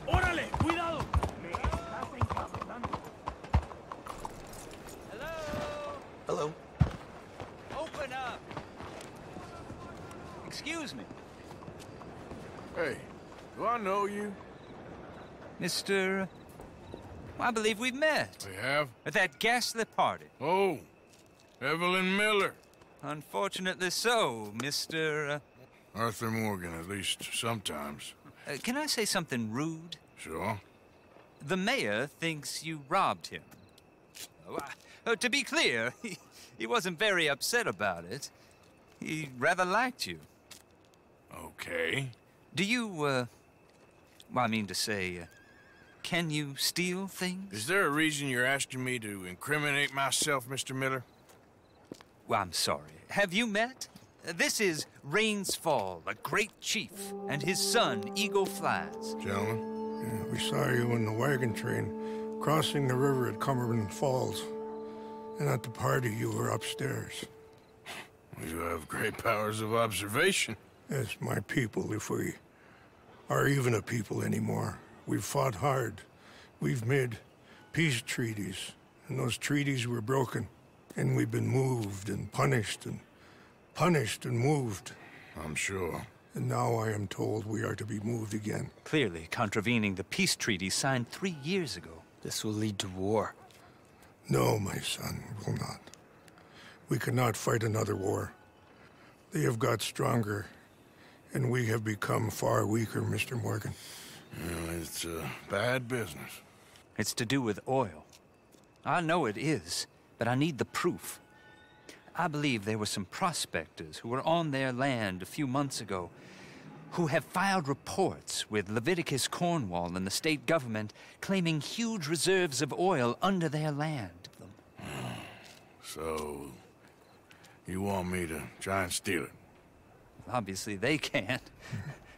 ¡Órale! ¡Cuidado! Hello. Open up. Excuse me. Hey, do I know you? Mr. I believe we've met. We have? At that ghastly party. Oh, Evelyn Miller. Unfortunately so, Mr. Arthur Morgan, at least sometimes. Can I say something rude? Sure. The mayor thinks you robbed him. To be clear, he wasn't very upset about it. He rather liked you. Okay. Do you, well, I mean to say, can you steal things? Is there a reason you're asking me to incriminate myself, Mr. Miller? Well, I'm sorry. Have you met? This is Rains Fall, a great chief, and his son, Eagle Flies. Gentlemen? Yeah, we saw you in the wagon train crossing the river at Cumberland Falls. And at the party, you were upstairs. You have great powers of observation. Yes, my people, if we are even a people anymore. We've fought hard. We've made peace treaties, and those treaties were broken. And we've been moved and punished and moved. I'm sure. And now I am told we are to be moved again. Clearly contravening the peace treaty signed 3 years ago. This will lead to war. No, my son, it will not. We cannot fight another war. They have got stronger, and we have become far weaker, Mr. Morgan. Yeah, it's bad business. It's to do with oil. I know it is, but I need the proof. I believe there were some prospectors who were on their land a few months ago who have filed reports with Leviticus Cornwall and the state government claiming huge reserves of oil under their land. So, you want me to try and steal it? Obviously they can't.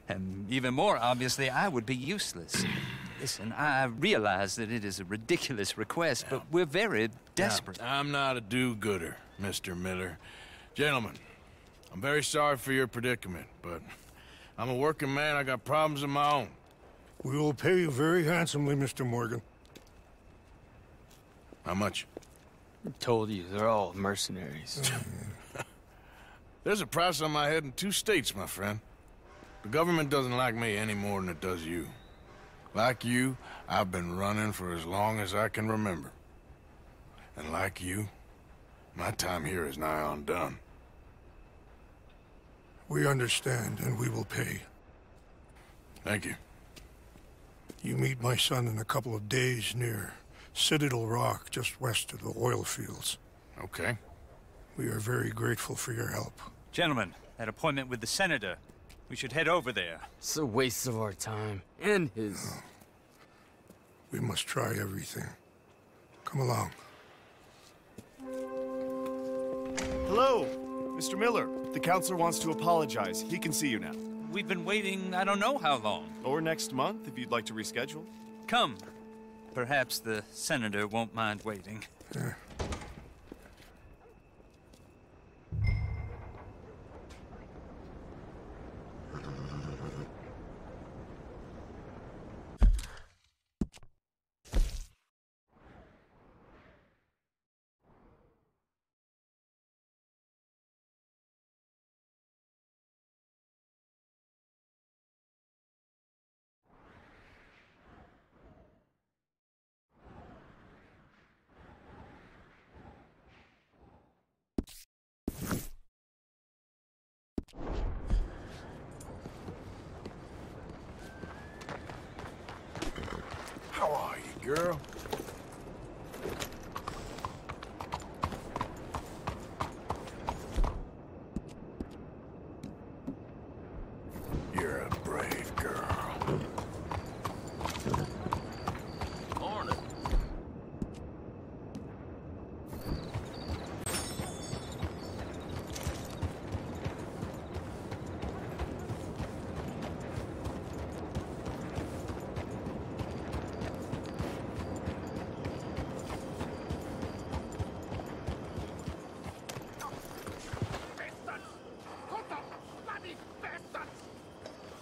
And even more obviously, I would be useless. Listen, I realize that it is a ridiculous request, but we're very desperate. Now, I'm not a do-gooder, Mr. Miller. Gentlemen, I'm very sorry for your predicament, but I'm a working man. I got problems of my own. We will pay you very handsomely, Mr. Morgan. How much? I told you, they're all mercenaries. There's a price on my head in 2 states, my friend. The government doesn't like me any more than it does you. Like you, I've been running for as long as I can remember. And like you, my time here is nigh on done. We understand, and we will pay. Thank you. You meet my son in a couple of days near Citadel Rock, just west of the oil fields. Okay. We are very grateful for your help. Gentlemen, that appointment with the senator. We should head over there. It's a waste of our time. And his. Oh. We must try everything. Come along. Hello, Mr. Miller. The counselor wants to apologize. He can see you now. We've been waiting I don't know how long. Or next month, if you'd like to reschedule. Come. Perhaps the senator won't mind waiting. How are you, girl? You're a brave girl. Morning.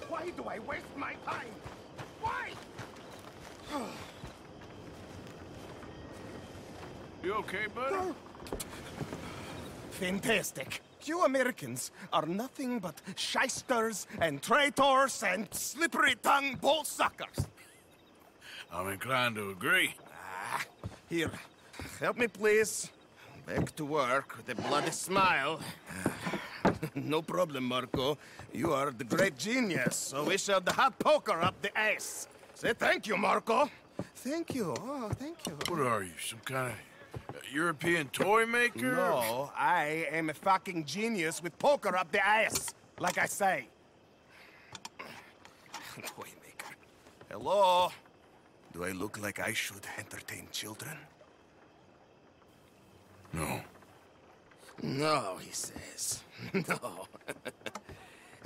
Why do I waste my time? Why? You okay, buddy? Fantastic. You Americans are nothing but shysters and traitors and slippery-tongued bull suckers. I'm inclined to agree. Here, help me please. Back to work with a bloody smile. No problem, Marco. You are the great genius, so we shall the hot poker up the ass. Say thank you, Marco. Thank you. Oh, thank you. What are you, some kind of European toy maker? No, I am a fucking genius with poker up the ass, like I say. Toy maker. Hello? Do I look like I should entertain children? No. No, he says. No.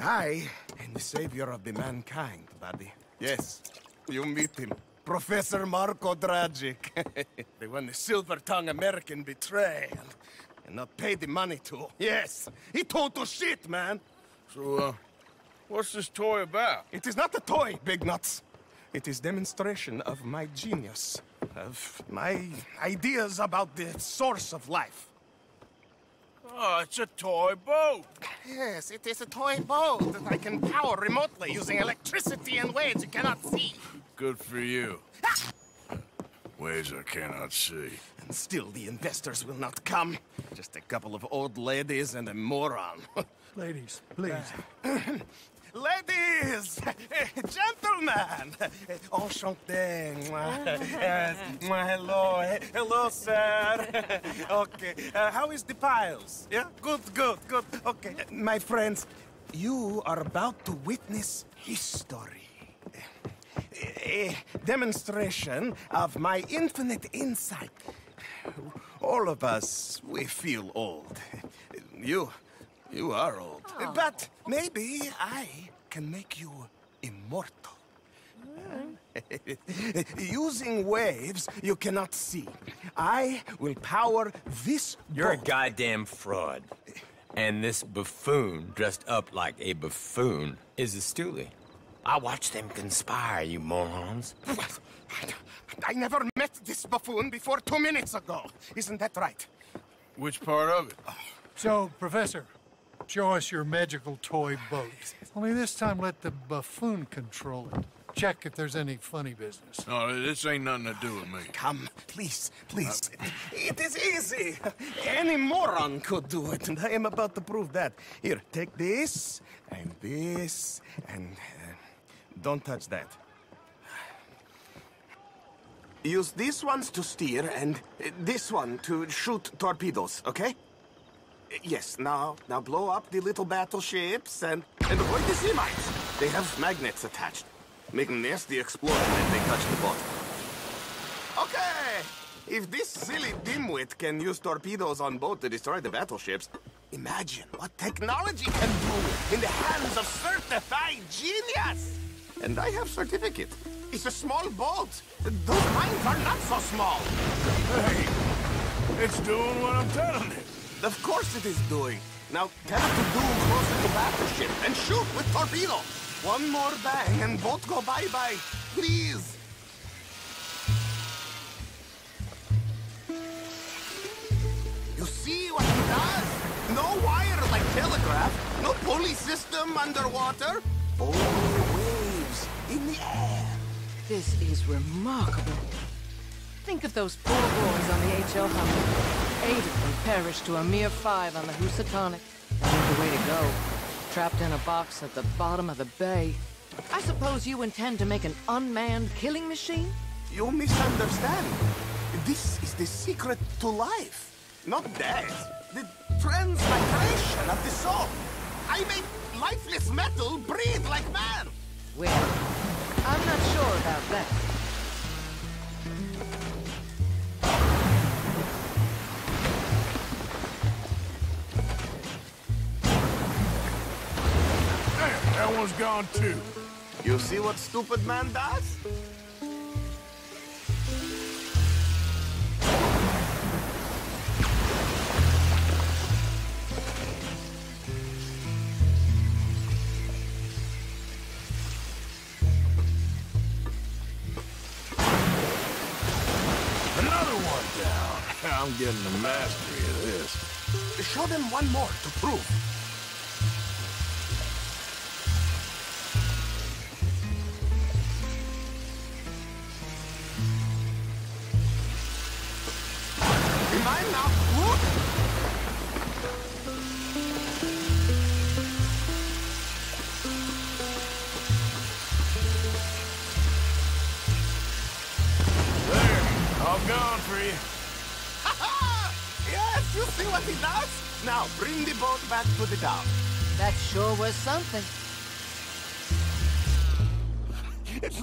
I am the savior of the mankind, buddy. Yes, you meet him. Professor Marco Dragic. The one the silver-tongued American betray and not pay the money to. Yes, he total shit, man. So, what's this toy about? It is not a toy, Big Nuts. It is demonstration of my genius, of my ideas about the source of life. Oh, it's a toy boat. Yes, it is a toy boat that I can power remotely using electricity in ways you cannot see. Good for you. Ways I cannot see. And still the investors will not come. Just a couple of old ladies and a moron. Ladies, please. Ladies! Gentlemen! Enchanté. Yes. Hello. Hello, sir. Okay. How is the piles? Yeah? Good. Okay. My friends, you are about to witness history. A demonstration of my infinite insight. All of us, we feel old. You are old. Oh. But maybe I can make you immortal. Using waves you cannot see, I will power this You're a boat. goddamn fraud. And this buffoon, dressed up like a buffoon, is a stoolie. I watched them conspire, you morons. I never met this buffoon before 2 minutes ago. Isn't that right? Which part of it? So, Professor, show us your magical toy boat. Only this time let the buffoon control it. Check if there's any funny business. No, this ain't nothing to do with me. Come, please. It is easy. Any moron could do it, and I am about to prove that. Here, take this, and don't touch that. Use these ones to steer, and this one to shoot torpedoes, okay? Yes, now blow up the little battleships, and avoid the sea mines. They have magnets attached. Make them nasty explode when they touch the bottom. Okay! If this silly dimwit can use torpedoes on boat to destroy the battleships, imagine what technology can do in the hands years of certified genius! And I have certificate. It's a small boat. Those mines are not so small. Hey, it's doing what I'm telling it. Of course it is doing. Now tell it to do closer to battleship and shoot with torpedo. One more bang and boat go bye-bye. Please. You see what he does? No wire like telegraph. No pulley system underwater. Only waves in the air. This is remarkable. Think of those poor boys on the H.L. Humber. 8 of them perished to a mere 5 on the Housatonic. That ain't the way to go. Trapped in a box at the bottom of the bay. I suppose you intend to make an unmanned killing machine? You misunderstand. This is the secret to life. Not death. The transmigration of the soul. I make lifeless metal breathe like man. Well, I'm not sure about that. Damn, that one's gone too. You see what stupid man does? Another one down. I'm getting the mastery of this. Show them one more to prove. In mine now. Whoop. There, all gone for you. Yes, you see what he does? Now, bring the boat back to the dock. That sure was something.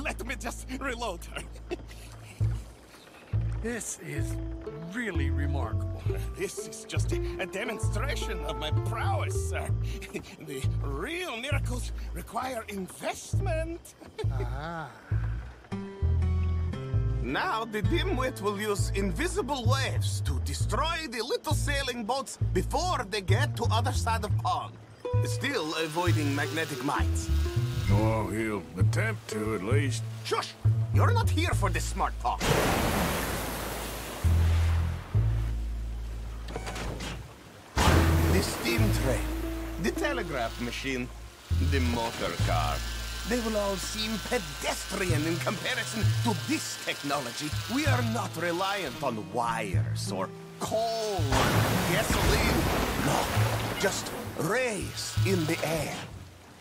Let me just reload her. This is really remarkable. This is just a demonstration of my prowess, sir. The real miracles require investment. Ah. Now the dimwit will use invisible waves to destroy the little sailing boats before they get to other side of pond. Still avoiding magnetic mines. Oh, he'll attempt to at least. Shush! You're not here for this smart talk. The steam train, the telegraph machine, the motor car. They will all seem pedestrian in comparison to this technology. We are not reliant on wires or coal or gasoline. No, just rays in the air.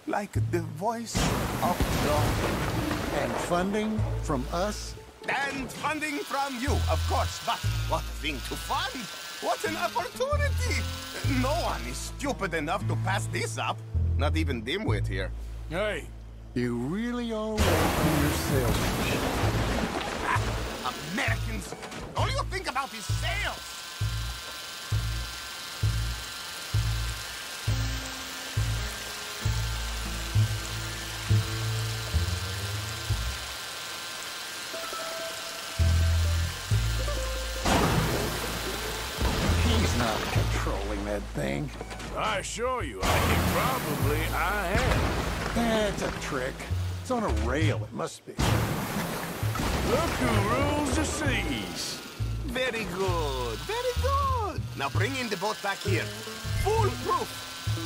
Like the voice of God. And funding from us? And funding from you, of course. But what a thing to fund! What an opportunity! No one is stupid enough to pass this up. Not even dimwit here. Hey, You really are welcome your salesmanship. Americans! All you think about is sales! He's not controlling that thing. I assure you, I think probably I am. That's a trick. It's on a rail, it must be. Look who rules the seas. Very good, very good. Now bring in the boat back here. Foolproof.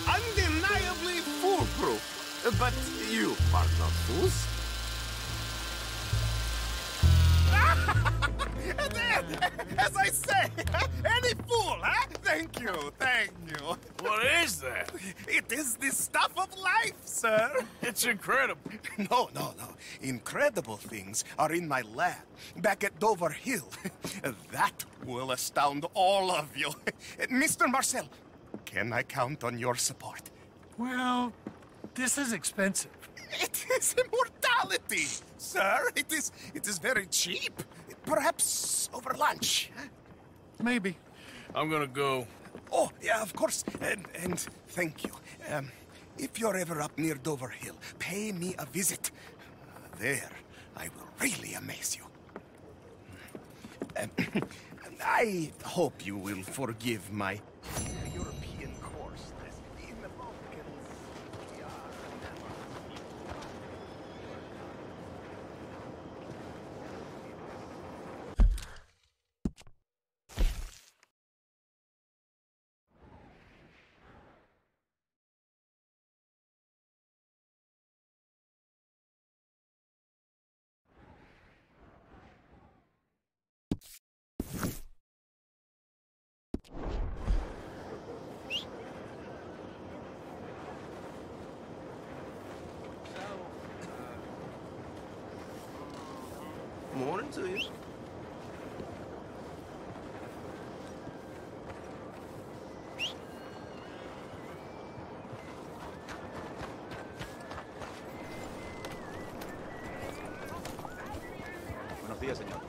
Undeniably foolproof. But you are not fools. As I say, any fool, huh? Thank you, thank you. What is that? It is the stuff of life, sir. It's incredible. No. Incredible things are in my lab, back at Dover Hill. That will astound all of you. Mr. Marcel, can I count on your support? Well, this is expensive. It is immortality, sir. It is very cheap. Perhaps over lunch. Maybe. I'm gonna go. Oh, yeah, of course. And thank you. If you're ever up near Dover Hill, pay me a visit. There, I will really amaze you. I hope you will forgive my European course. In the Balkans, we are morning to you. Buenos días, señor.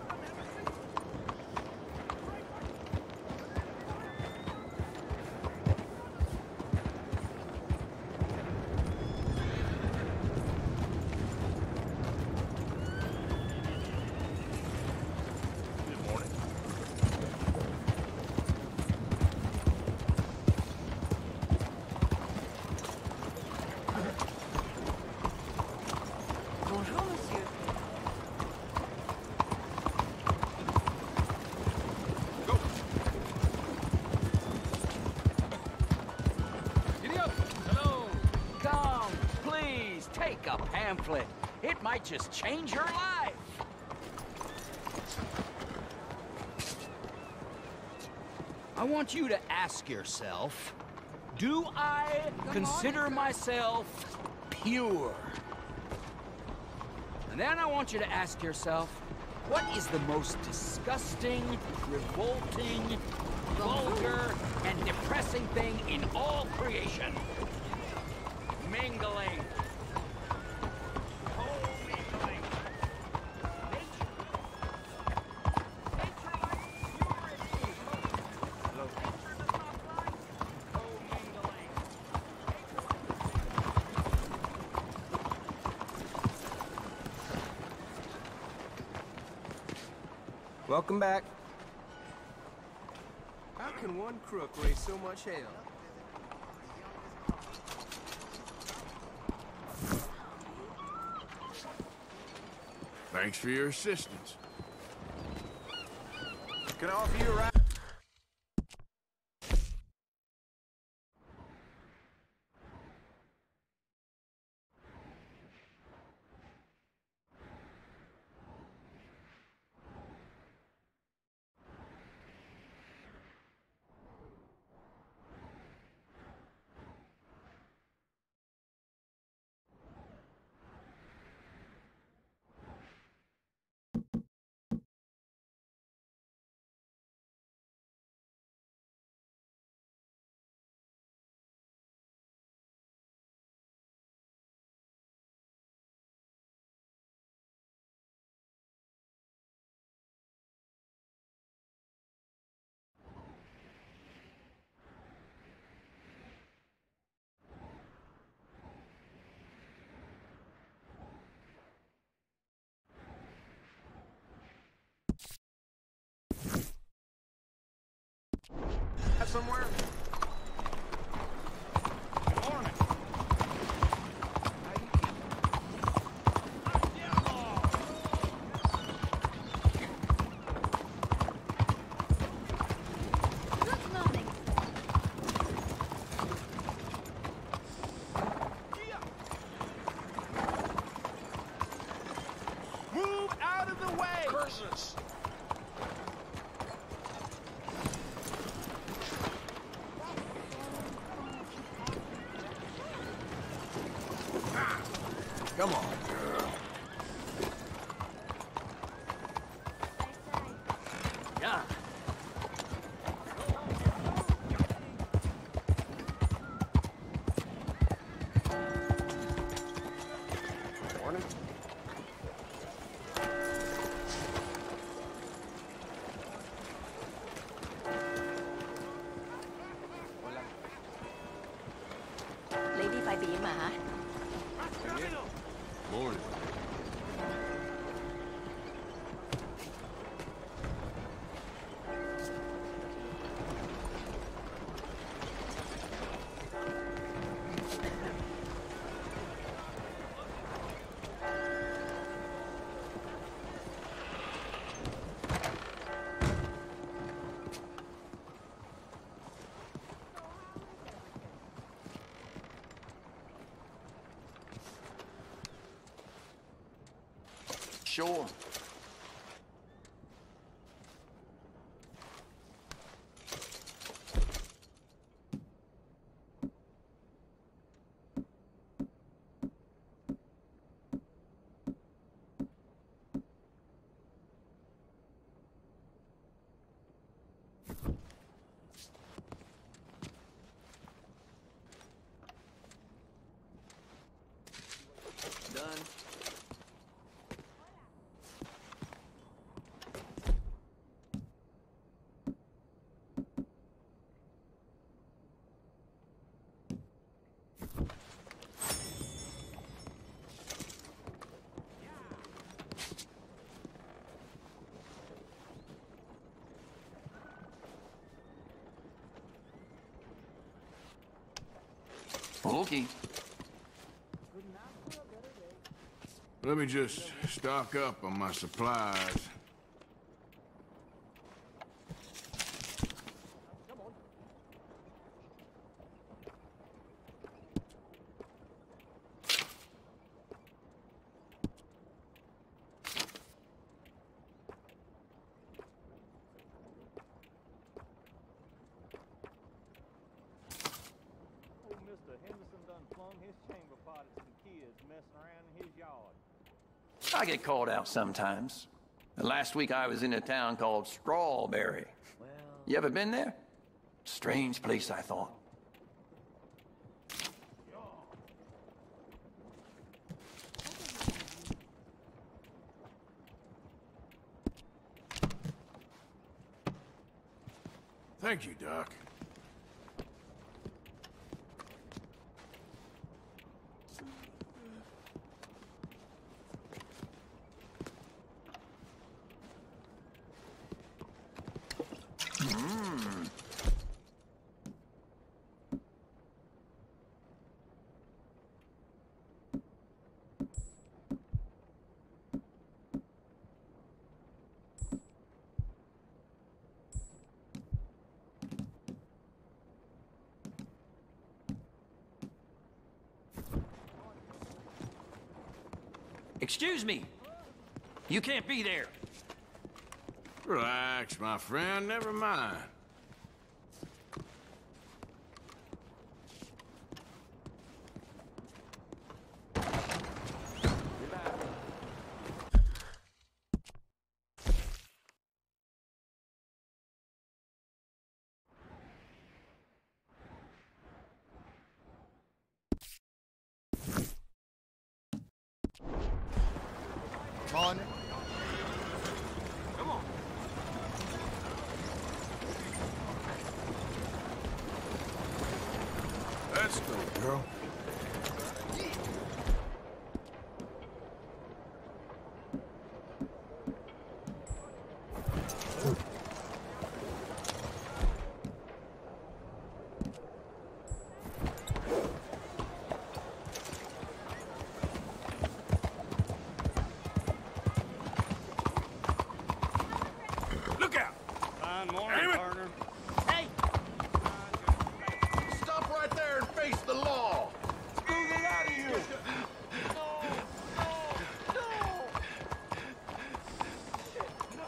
Bonjour, monsieur. Come, please, take a pamphlet. It might just change your life. I want you to ask yourself, do I consider myself pure? And then I want you to ask yourself, what is the most disgusting, revolting, vulgar, and depressing thing in all creation? Mingling. Co-mingling. Nature. Nature likes purity. Hello. Nature does not like co-mingling. Welcome back. How can one crook raise so much hell? Thanks for your assistance. Can I offer you a ride? Somewhere? Morning. Good morning. Move out of the way! Curses! Come on, girl. Yeah. Morning. Lady 5 PM Morning. Sure. Done. Okay. Let me just stock up on my supplies. I get called out sometimes. Last week I was in a town called Strawberry. You ever been there? Strange place, I thought. Thank you, Doc. Excuse me. You can't be there. Relax, my friend. Never mind. On. Come on. Let's go, girl.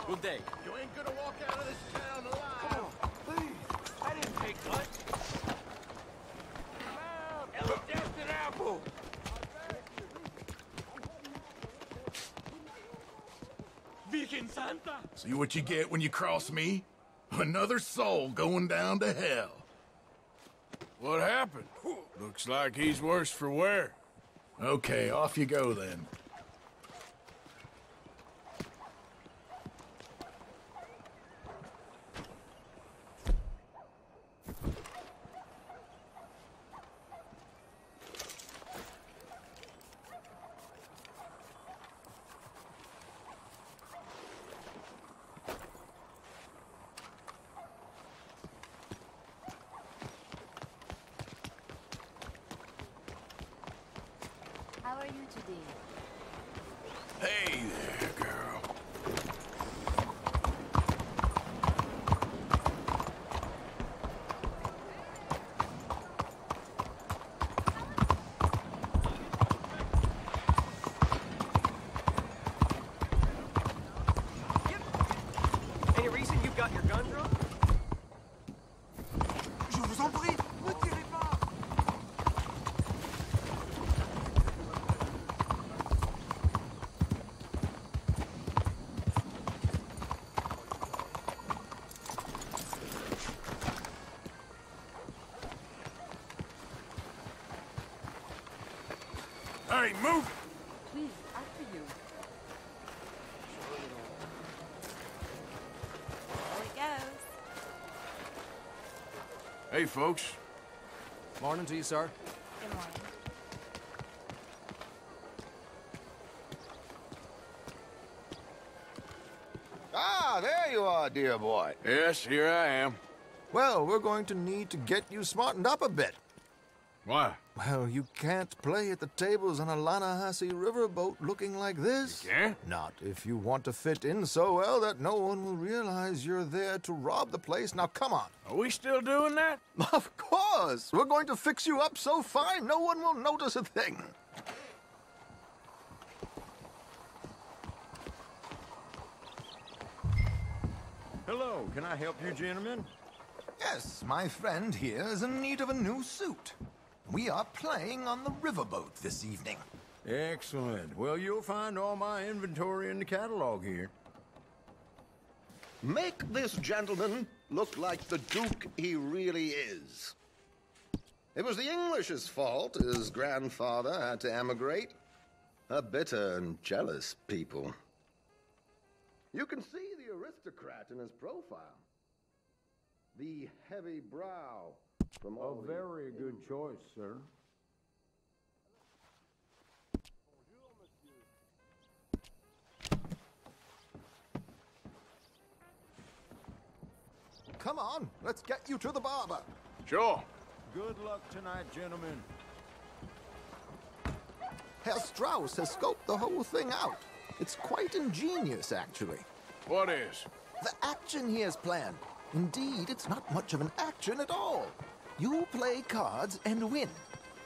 Good day. You ain't gonna walk out of this town alive. Come on, please. I didn't take much. Just an apple. Virgen Santa. See what you get when you cross me? Another soul going down to hell. What happened? Looks like he's worse for wear. Okay, off you go then. are you today? Hey there, girl. Any reason you've got your gun drawn? Je vous en prie, ne tirez pas! Hey, move! Please, after you. There it goes. Hey, folks. Morning to you, sir. Good morning. Ah, there you are, dear boy. Yes, here I am. Well, we're going to need to get you smartened up a bit. Why? Well, you can't play at the tables on a Lunafreia riverboat looking like this. You can't? Not if you want to fit in so well that no one will realize you're there to rob the place. Now, come on. Are we still doing that? Of course. We're going to fix you up so fine no one will notice a thing. Hello, can I help you, gentlemen? Yes, my friend here is in need of a new suit. We are playing on the riverboat this evening. Excellent. Well, you'll find all my inventory in the catalog here. Make this gentleman look like the Duke he really is. It was the English's fault his grandfather had to emigrate. A bitter and jealous people. You can see the aristocrat in his profile. The heavy brow from all A very good choice, sir. Come on, let's get you to the barber. Sure. Good luck tonight, gentlemen. Herr Strauss has scoped the whole thing out. It's quite ingenious, actually. What is? The action he has planned. Indeed, it's not much of an action at all. You play cards and win.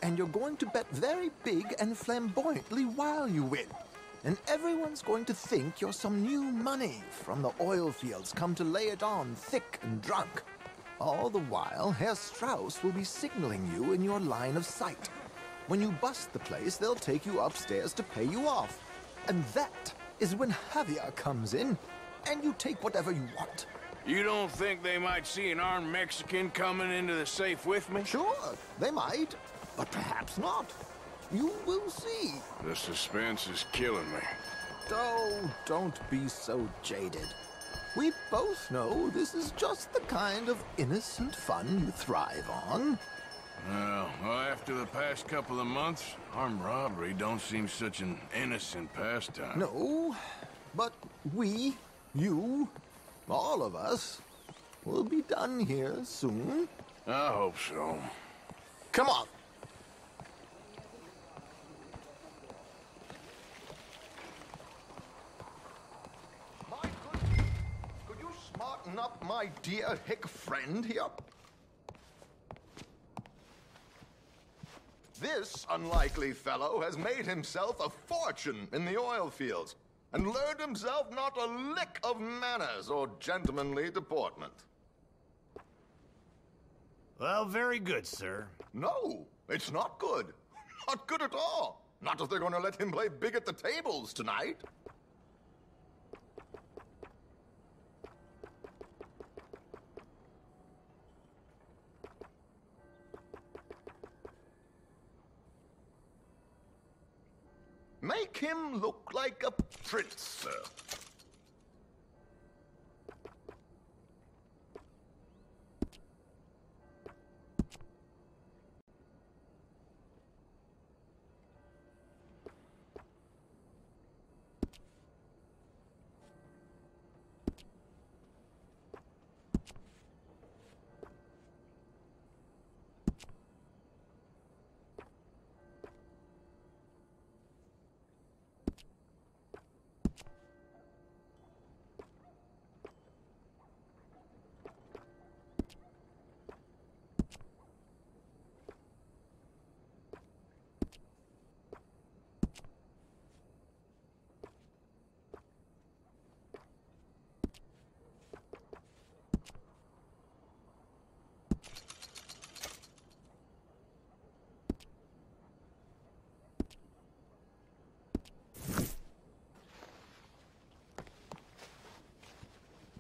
And you're going to bet very big and flamboyantly while you win. And everyone's going to think you're some new money from the oil fields come to lay it on thick and drunk. All the while, Herr Strauss will be signaling you in your line of sight. When you bust the place, they'll take you upstairs to pay you off. And that is when Javier comes in, and you take whatever you want. You don't think they might see an armed Mexican coming into the safe with me? Sure, they might, but perhaps not. You will see. The suspense is killing me. Oh, don't be so jaded. We both know this is just the kind of innocent fun you thrive on. Well, after the past couple of months, armed robbery don't seem such an innocent pastime. No, but we, you, all of us, will be done here soon. I hope so. Come on. Could you smarten up my dear hick friend here? This unlikely fellow has made himself a fortune in the oil fields and learned himself not a lick of manners or gentlemanly deportment. Well, very good, sir. No, it's not good. Not good at all. Not if they're going to let him play big at the tables tonight. Make him look like a prince, sir.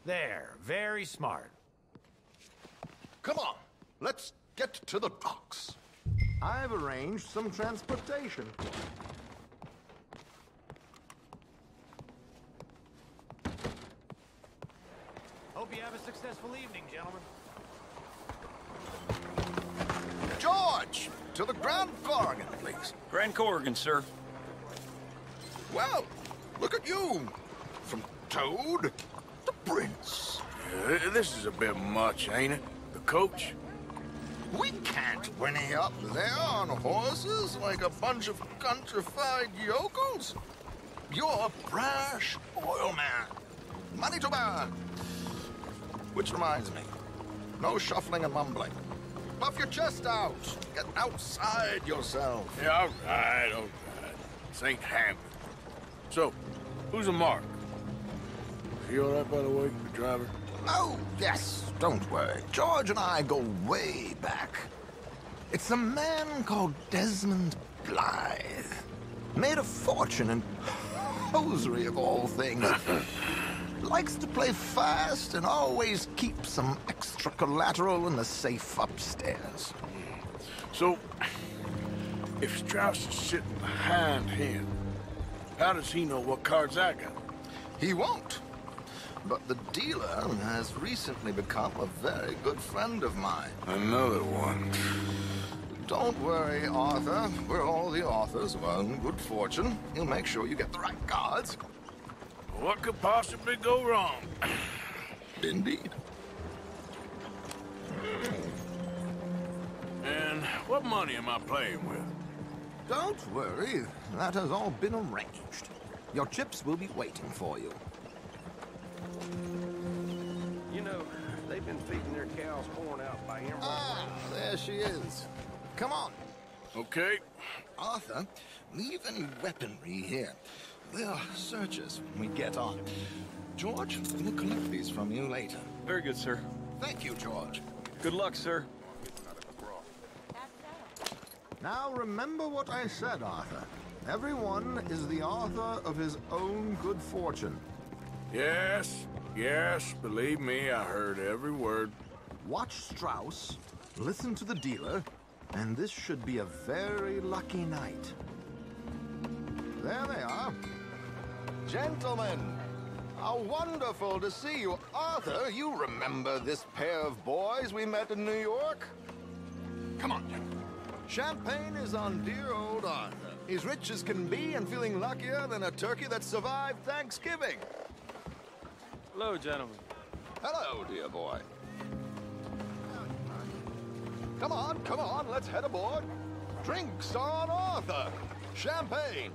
There, very smart. Come on, let's get to the docks. I've arranged some transportation. Hope you have a successful evening, gentlemen. George, to the Grand Corrigan, please. Grand Corrigan, sir. Well, look at you. From Toad to Prince. This is a bit much, ain't it? The coach? We can't whinny up there on horses like a bunch of countrified yokels. You're a brash oil man. Money to burn. Which reminds me, no shuffling and mumbling. Puff your chest out. Get outside yourself. Yeah, all right, all right. This ain't happening. So, who's a Mark? Is he all right, by the way, the driver? Oh, yes, don't worry. George and I go way back. It's a man called Desmond Blythe. Made a fortune in hosiery of all things. Likes to play fast and always keeps some extra collateral in the safe upstairs. So, if Strauss is sitting behind him, how does he know what cards I got? He won't. But the dealer has recently become a very good friend of mine. Another one. Don't worry, Arthur. We're all the authors of our own good fortune. He'll make sure you get the right cards. What could possibly go wrong? Indeed. And what money am I playing with? Don't worry. That has all been arranged. Your chips will be waiting for you. You know, they've been feeding their cows corn out by emerald. Ah, there she is. Come on. Okay. Arthur, leave any weaponry here. They'll search us when we get on. George, we'll collect these from you later. Very good, sir. Thank you, George. Good luck, sir. Now remember what I said, Arthur. Everyone is the author of his own good fortune. Yes, yes, believe me, I heard every word. Watch Strauss, listen to the dealer, and this should be a very lucky night. There they are. Gentlemen, how wonderful to see you. Arthur, you remember this pair of boys we met in New York? Come on, gentlemen. Champagne is on dear old Arthur. He's rich as can be and feeling luckier than a turkey that survived Thanksgiving. Hello, gentlemen. Hello, dear boy. Come on, let's head aboard. Drinks on Arthur. Champagne.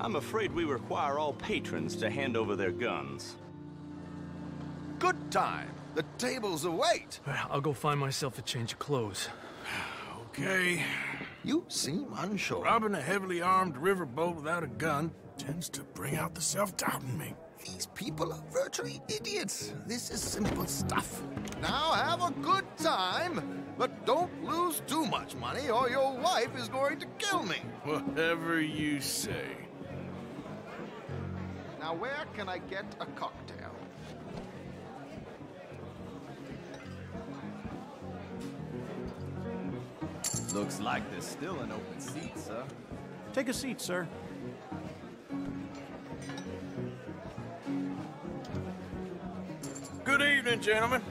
I'm afraid we require all patrons to hand over their guns. Good time. The tables await. I'll go find myself a change of clothes. Okay. You seem unsure. Robbing a heavily armed riverboat without a gun tends to bring out the self-doubt in me. These people are virtually idiots. This is simple stuff. Now have a good time, but don't lose too much money or your wife is going to kill me. Whatever you say. Now where can I get a cocktail? Looks like there's still an open seat, sir. Take a seat, sir. Good evening, gentlemen.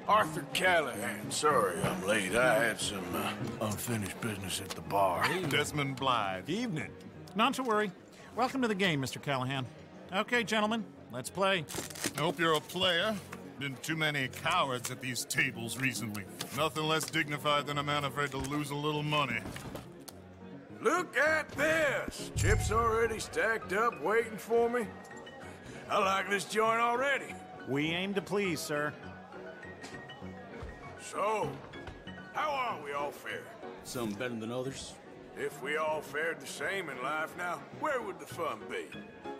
Arthur Callahan. Sorry I'm late. I had some unfinished business at the bar. Desmond Blythe. Evening. Not to worry. Welcome to the game, Mr. Callahan. Okay, gentlemen, let's play. I hope you're a player. Been too many cowards at these tables recently. Nothing less dignified than a man afraid to lose a little money. Look at this! Chips already stacked up, waiting for me. I like this joint already. We aim to please, sir. So, how are we all fared? Some better than others. If we all fared the same in life now, where would the fun be?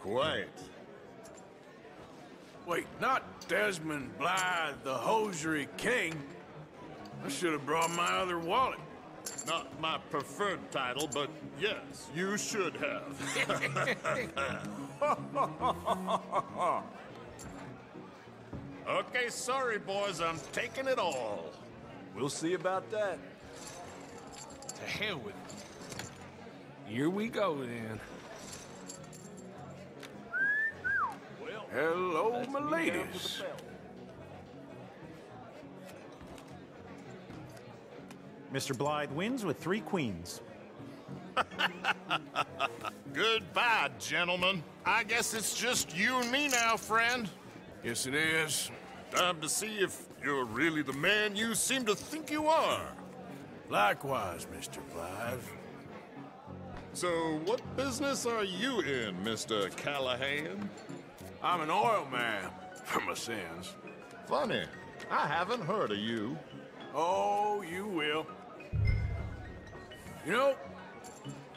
Quiet. Wait, not Desmond Blythe, the hosiery king. I should have brought my other wallet. Not my preferred title, but yes, you should have. Okay, sorry, boys, I'm taking it all. We'll see about that. To hell with it. Here we go, then. Well, Hello, my ladies. Mr. Blythe wins with 3 queens. Goodbye, gentlemen. I guess it's just you and me now, friend. Yes, it is. Time to see if you're really the man you seem to think you are. Likewise, Mr. Blythe. So, what business are you in, Mr. Callahan? I'm an oil man, for my sins. Funny, I haven't heard of you. Oh, you will. You know,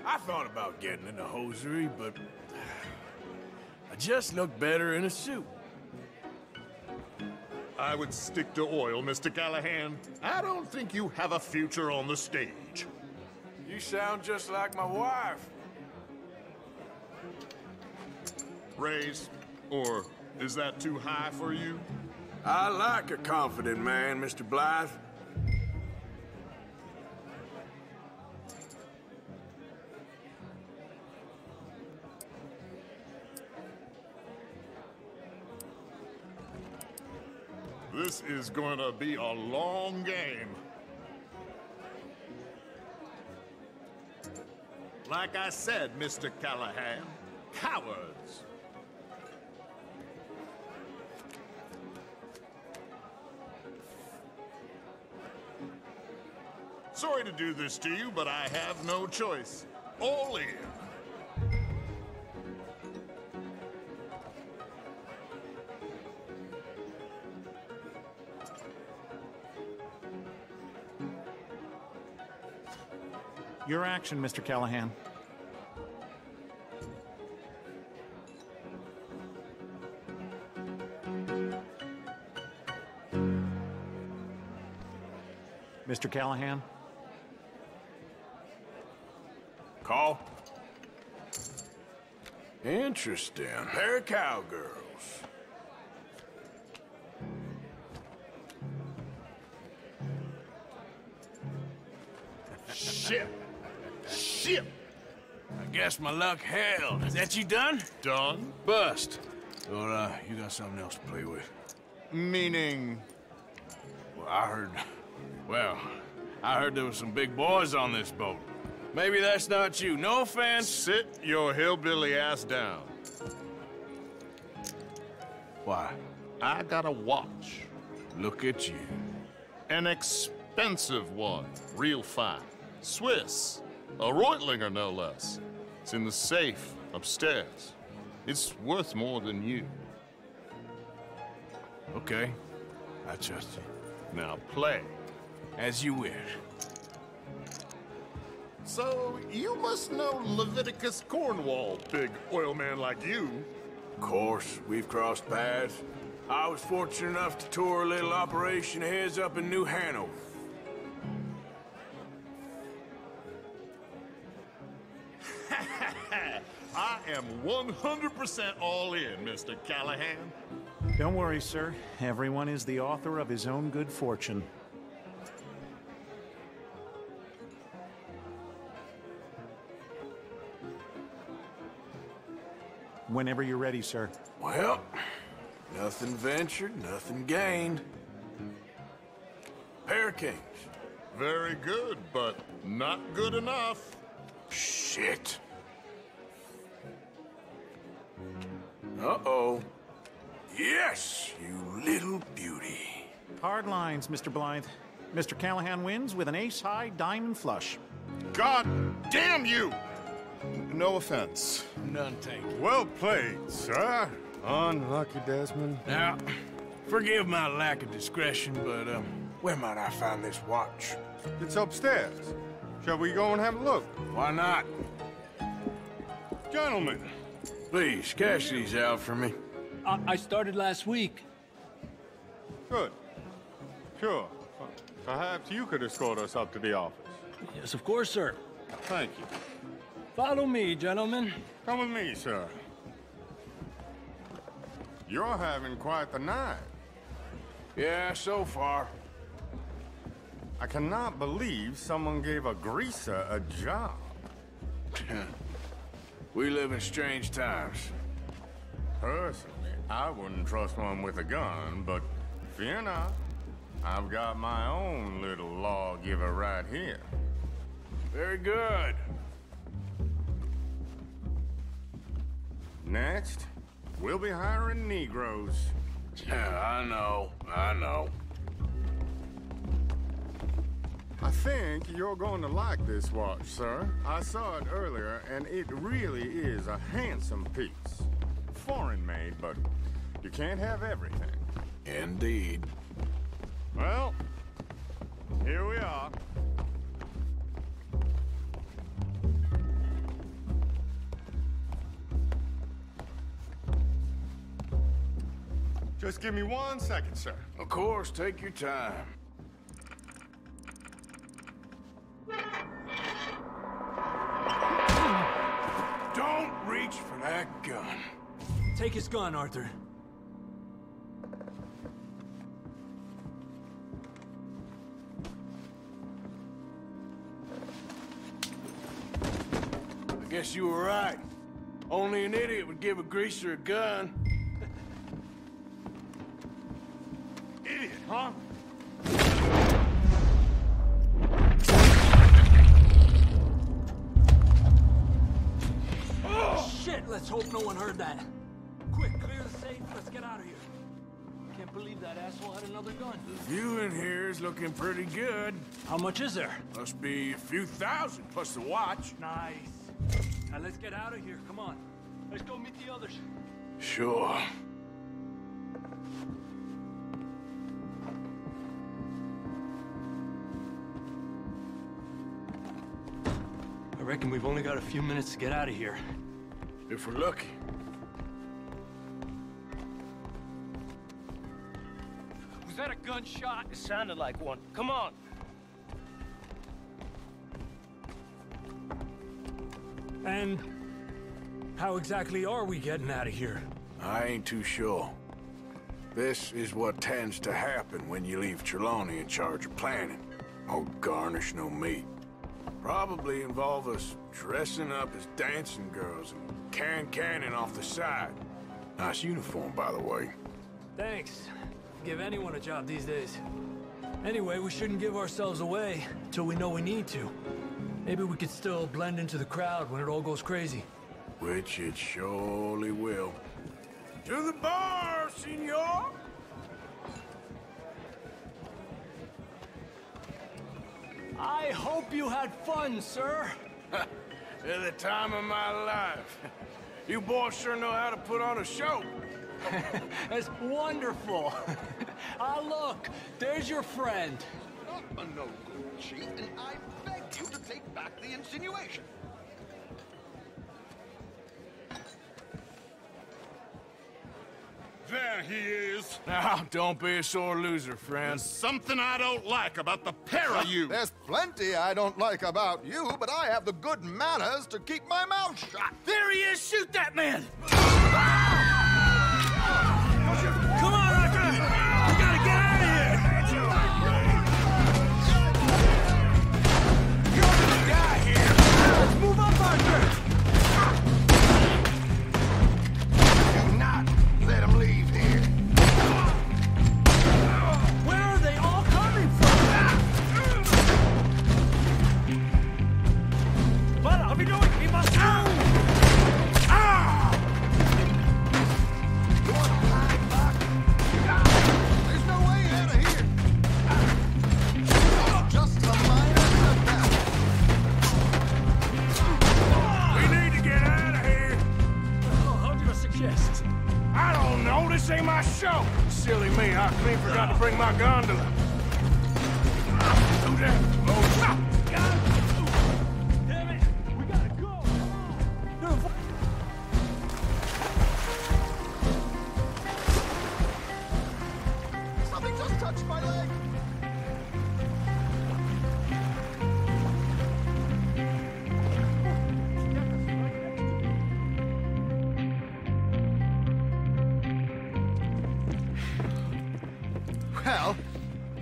I thought about getting into hosiery, but I just look better in a suit. I would stick to oil, Mr. Callahan. I don't think you have a future on the stage. You sound just like my wife. Raise, or is that too high for you? I like a confident man, Mr. Blythe. This is going to be a long game. Like I said, Mr. Callahan, cowards. Sorry to do this to you, but I have no choice. All in. Your action, Mr. Callahan. Mr. Callahan? Call. Interesting. Pair of cowgirls. Shit. Shit. I guess my luck held. Is that you done? Done? Bust. Or, you got something else to play with? Meaning? Well, I heard there was some big boys on this boat. Maybe that's not you. No offense. Sit your hillbilly ass down. Why? I got a watch. Look at you. An expensive one. Real fine. Swiss. A Reutlinger, no less. It's in the safe upstairs. It's worth more than you. Okay. I trust you. Now play. As you wish. So, you must know Leviticus Cornwall, big oil man like you. Of course, we've crossed paths. I was fortunate enough to tour a little operation of his up in New Hanover. I am 100% all in, Mr. Callahan. Don't worry, sir. Everyone is the author of his own good fortune. Whenever you're ready, sir. Well, nothing ventured, nothing gained. Pair of kings. Very good, but not good enough. Shit. Uh-oh. Yes, you little beauty. Hard lines, Mr. Blythe. Mr. Callahan wins with an ace-high diamond flush. God damn you! No offense. None taken. Well played, sir. Unlucky, Desmond. Now, forgive my lack of discretion, but, where might I find this watch? It's upstairs. Shall we go and have a look? Why not? Gentlemen. Please, cash these out for me. I started last week. Good. Sure. Perhaps you could escort us up to the office. Yes, of course, sir. Thank you. Follow me, gentlemen. Come with me, sir. You're having quite the night. Yeah, so far. I cannot believe someone gave a greaser a job. We live in strange times. Personally, I wouldn't trust one with a gun, but fear not. I've got my own little lawgiver right here. Very good. Next, we'll be hiring Negroes. Yeah, I know. I think you're going to like this watch, sir. I saw it earlier, and it really is a handsome piece. Foreign made, but you can't have everything. Indeed. Well, here we are. Just give me 1 second, sir. Of course, take your time. Don't reach for that gun. Take his gun, Arthur. I guess you were right. Only an idiot would give a greaser a gun. Idiot, huh? Oh, shit! Let's hope no one heard that. Quick, clear the safe. Let's get out of here. Can't believe that asshole had another gun. The view in here is looking pretty good. How much is there? Must be a few thousand, plus the watch. Nice. Now let's get out of here. Come on. Let's go meet the others. Sure. I reckon we've only got a few minutes to get out of here. If we're lucky. Was that a gunshot? It sounded like one. Come on. And how exactly are we getting out of here? I ain't too sure. This is what tends to happen when you leave Trelawney in charge of planning. No garnish, no meat. Probably involve us dressing up as dancing girls and canning off the side. Nice uniform, by the way. Thanks. Give anyone a job these days. Anyway, we shouldn't give ourselves away till we know we need to. Maybe we could still blend into the crowd when it all goes crazy. Which it surely will. To the bar, senor! I hope you had fun, sir. At the time of my life. You boys sure know how to put on a show. That's wonderful. Ah, look, there's your friend. A no good cheat, and I beg you to take back the insinuation. There he is. Now, don't be a sore loser, friend. There's something I don't like about the pair of you. There's plenty I don't like about you, but I have the good manners to keep my mouth shut. There he is! Shoot that man! Come on, Arthur! We gotta get out of here! You're gonna die here! Let's move up, Arthur! Do not let him leave here. Where are they all coming from? Well, I'll be doing. He must out! There's no way out of here. Just a minor setback. We need to get out of here. How do you suggest? I don't know. This ain't my show. Silly me. I clean forgot to bring my gondola. Do that. Oh, Damn it! We gotta go! Come on! Something just touched my leg.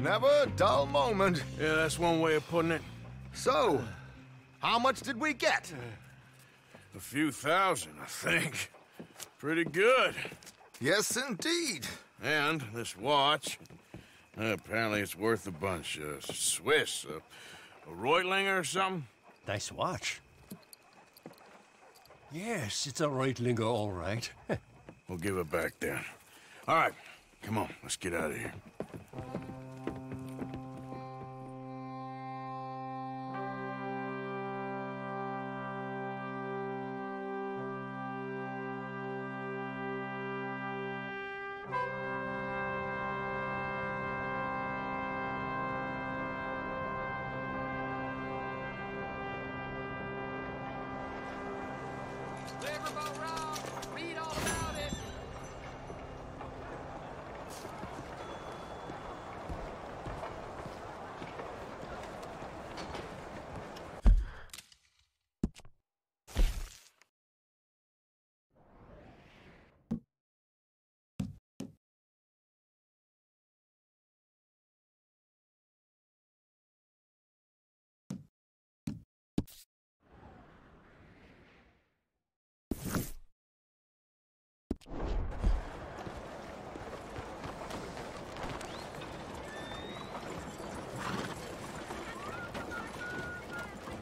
Never a dull moment. Yeah, that's one way of putting it. So, how much did we get? A few thousand, I think. Pretty good. Yes, indeed. And this watch, apparently it's worth a bunch. Swiss, a Reutlinger or something? Nice watch. Yes, it's a Reutlinger, all right. We'll give it back then. All right, come on, let's get out of here. Read all about it.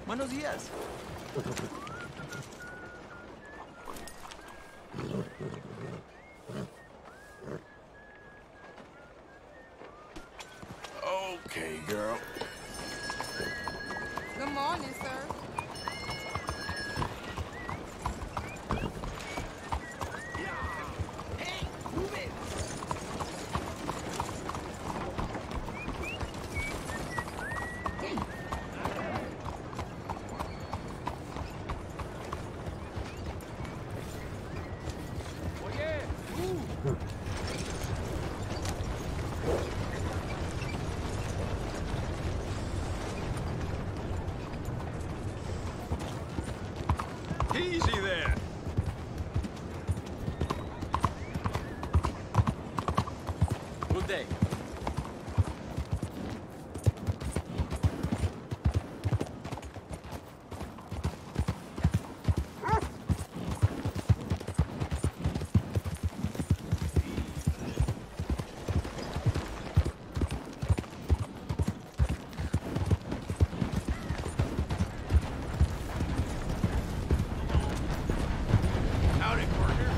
Buenos días. Okay, girl. Good morning, sir. Easy there. Good day. Howdy, partner.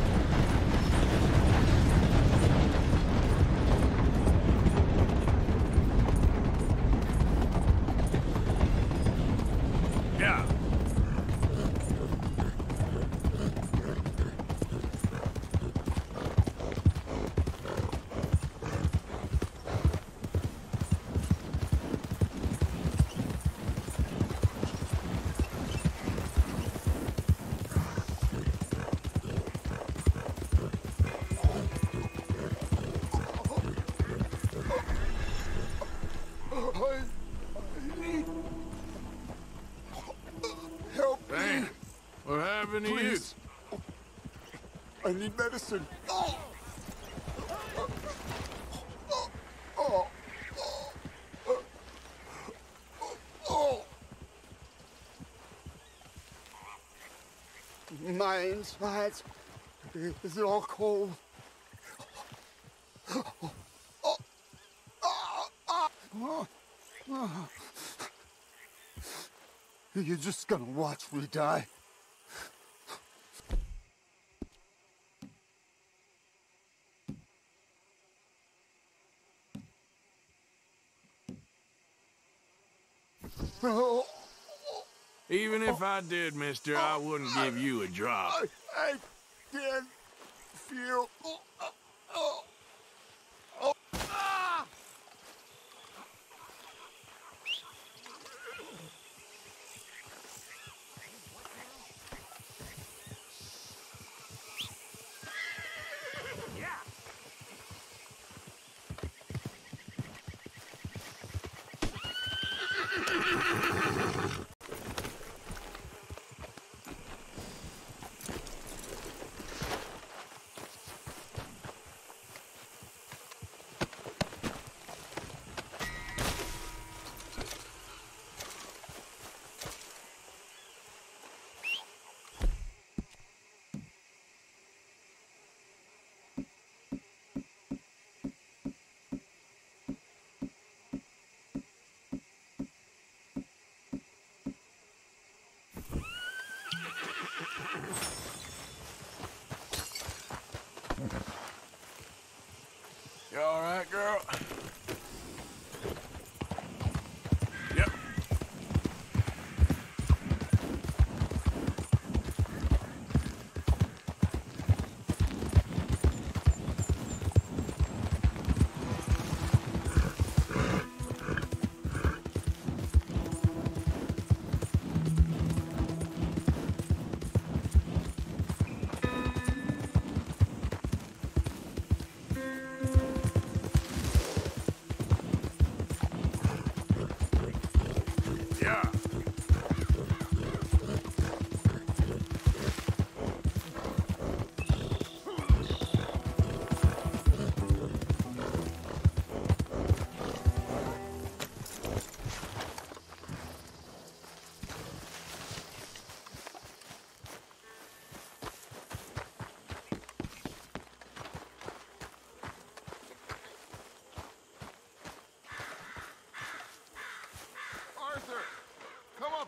Yeah. Help Damn. me. What happened to you? Please. I need medicine. My insides. Is it all cold? You're just gonna watch me die. Even if I did, mister, I wouldn't give you a drop. I can't feel.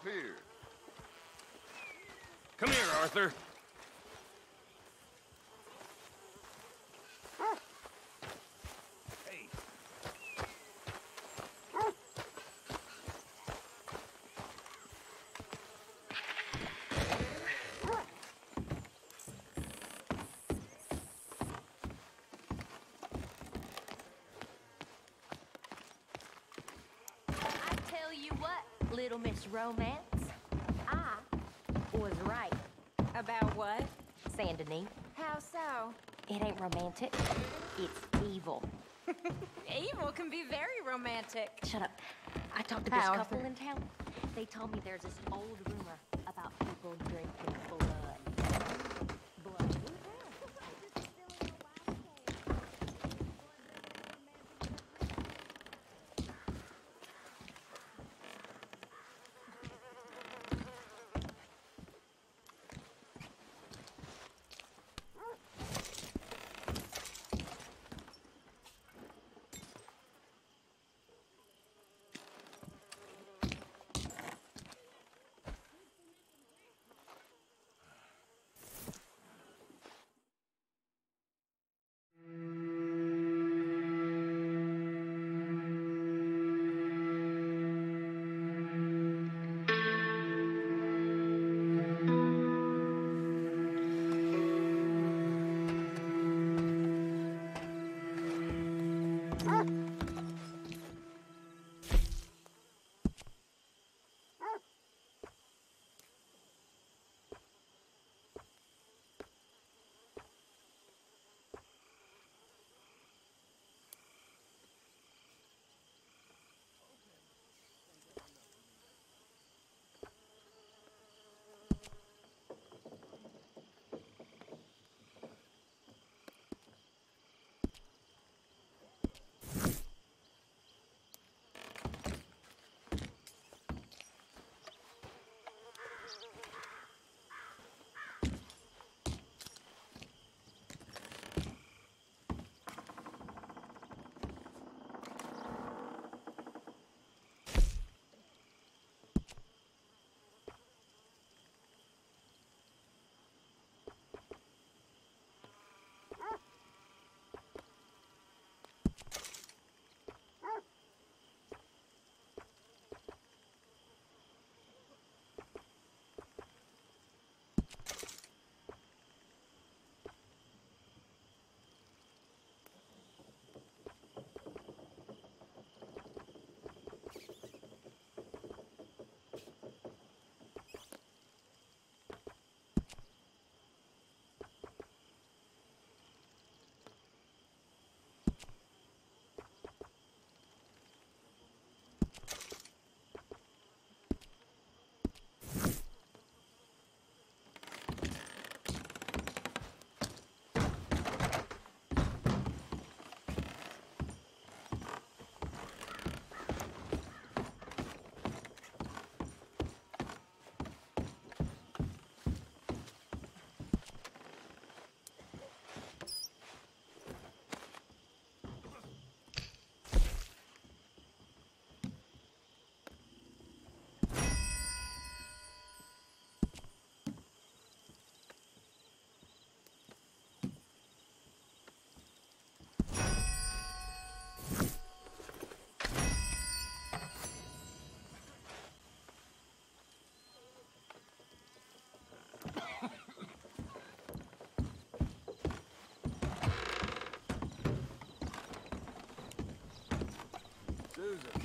disappeared. Come here, Arthur. Hey. I tell you what, Little Miss Romance, I was right. About what? Saint Denis. How so? It ain't romantic. It's evil. Evil can be very romantic. Shut up. I talked to this How, couple Arthur? in town. They told me there's this old rumor about people drinking blood. Blood.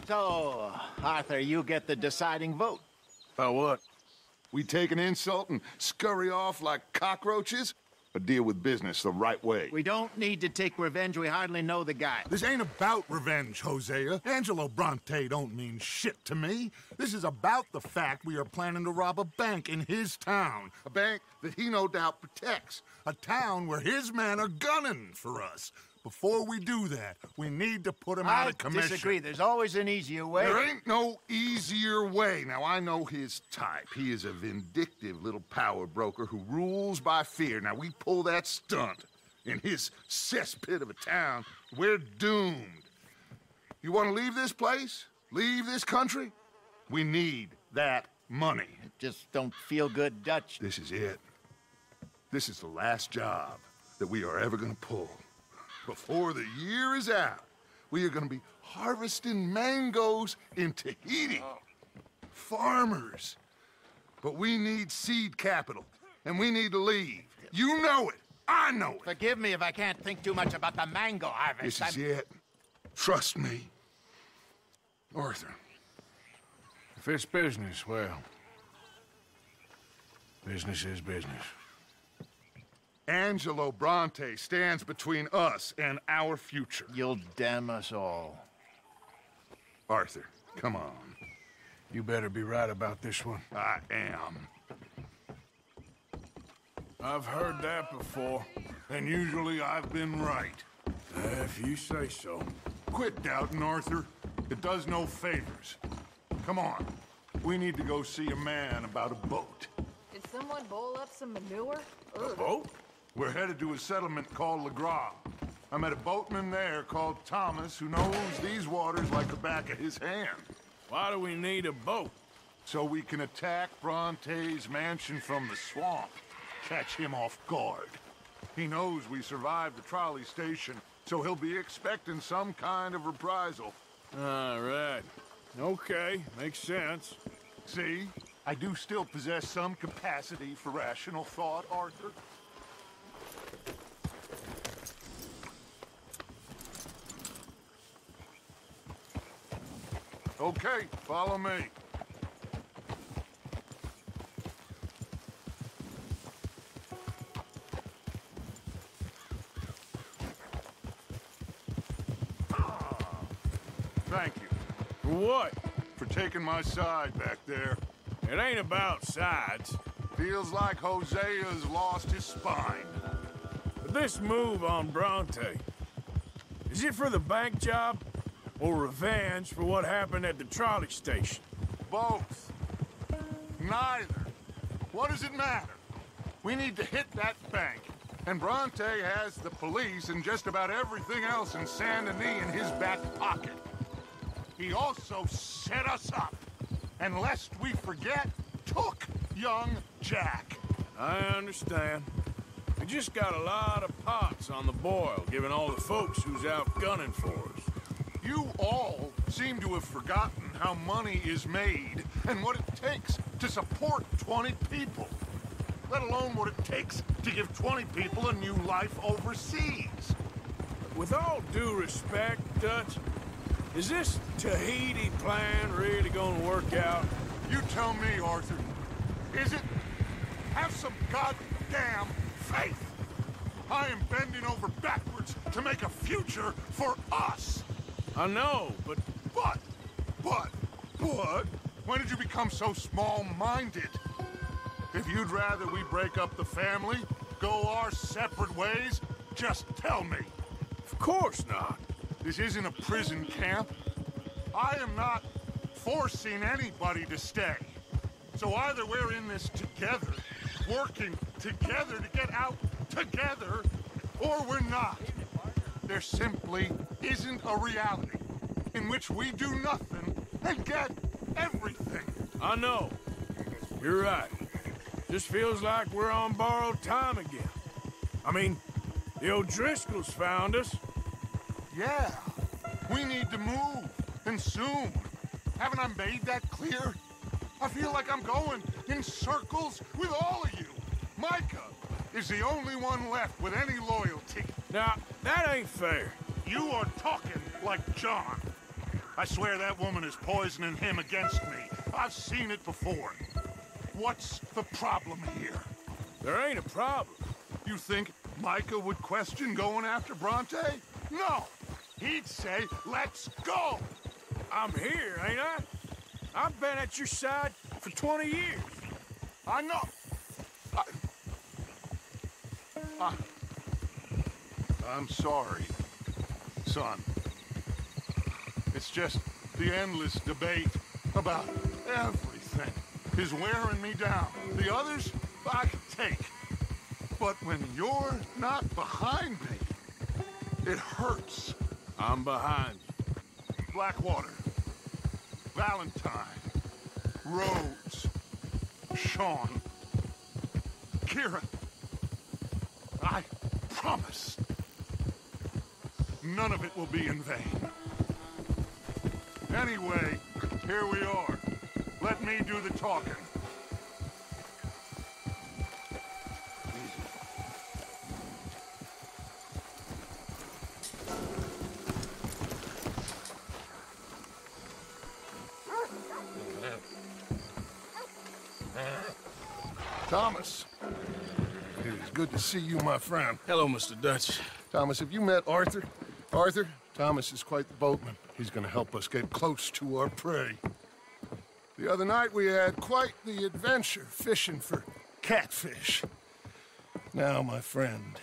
So, Arthur, you get the deciding vote. About what? We take an insult and scurry off like cockroaches? Or deal with business the right way? We don't need to take revenge. We hardly know the guy. This ain't about revenge, Hosea. Angelo Bronte don't mean shit to me. This is about the fact we are planning to rob a bank in his town. A bank that he no doubt protects. A town where his men are gunning for us. Before we do that, we need to put him out of commission. I disagree. There's always an easier way. There ain't no easier way. Now, I know his type. He is a vindictive little power broker who rules by fear. Now, we pull that stunt in his cesspit of a town, we're doomed. You want to leave this place? Leave this country? We need that money. Just don't feel good Dutch. This is it. This is the last job that we are ever gonna pull. Before the year is out, we are gonna be harvesting mangoes in Tahiti. Farmers. But we need seed capital, and we need to leave. You know it. I know it. Forgive me if I can't think too much about the mango harvest. This is it. Trust me. Arthur. If it's business, well, business is business. Angelo Bronte stands between us and our future. You'll damn us all. Arthur, come on. You better be right about this one. I am. I've heard that before, and usually I've been right. If you say so. Quit doubting, Arthur. It does no favors. Come on. We need to go see a man about a boat. Did someone boil up some manure? A boat? We're headed to a settlement called Le Gras. I met a boatman there called Thomas who knows these waters like the back of his hand. Why do we need a boat? So we can attack Bronte's mansion from the swamp. Catch him off guard. He knows we survived the trolley station, so he'll be expecting some kind of reprisal. All right. Okay, makes sense. See? I do still possess some capacity for rational thought, Arthur. Okay, follow me. Thank you. For what? For taking my side back there. It ain't about sides. Feels like Hosea's lost his spine. But this move on Bronte, is it for the bank job? Or revenge for what happened at the trolley station? Both. Neither. What does it matter? We need to hit that bank. And Bronte has the police and just about everything else in Saint Denis in his back pocket. He also set us up. And lest we forget, took young Jack. I understand. We just got a lot of pots on the boil, given all the folks who's out gunning for us. You all seem to have forgotten how money is made and what it takes to support 20 people. Let alone what it takes to give 20 people a new life overseas. With all due respect, Dutch, is this Tahiti plan really gonna work out? You tell me, Arthur. Is it? Have some goddamn faith. I am bending over backwards to make a future for us. I know, but... When did you become so small-minded? If you'd rather we break up the family, go our separate ways, just tell me. Of course not. This isn't a prison camp. I am not forcing anybody to stay. So either we're in this together, working together to get out together, or we're not. There simply isn't a reality in which we do nothing and get everything. I know. You're right. Just feels like we're on borrowed time again. I mean, the O'Driscolls found us. Yeah. We need to move, and soon. Haven't I made that clear? I feel like I'm going in circles with all of you. Micah is the only one left with any loyalty. Now, that ain't fair. You are talking like John. I swear that woman is poisoning him against me. I've seen it before. What's the problem here? There ain't a problem. You think Micah would question going after Bronte? No. He'd say, let's go. I'm here, ain't I? I've been at your side for 20 years. I know. I'm sorry, son. It's just the endless debate about everything is wearing me down. The others, I can take. But when you're not behind me, it hurts. I'm behind you. Blackwater, Valentine, Rhodes, Sean. Kira, I promise none of it will be in vain. Anyway, here we are. Let me do the talking. Thomas. It is good to see you, my friend. Hello, Mr. Dutch. Thomas, have you met Arthur? Arthur, Thomas is quite the boatman. He's gonna help us get close to our prey. The other night we had quite the adventure fishing for catfish. Now, my friend,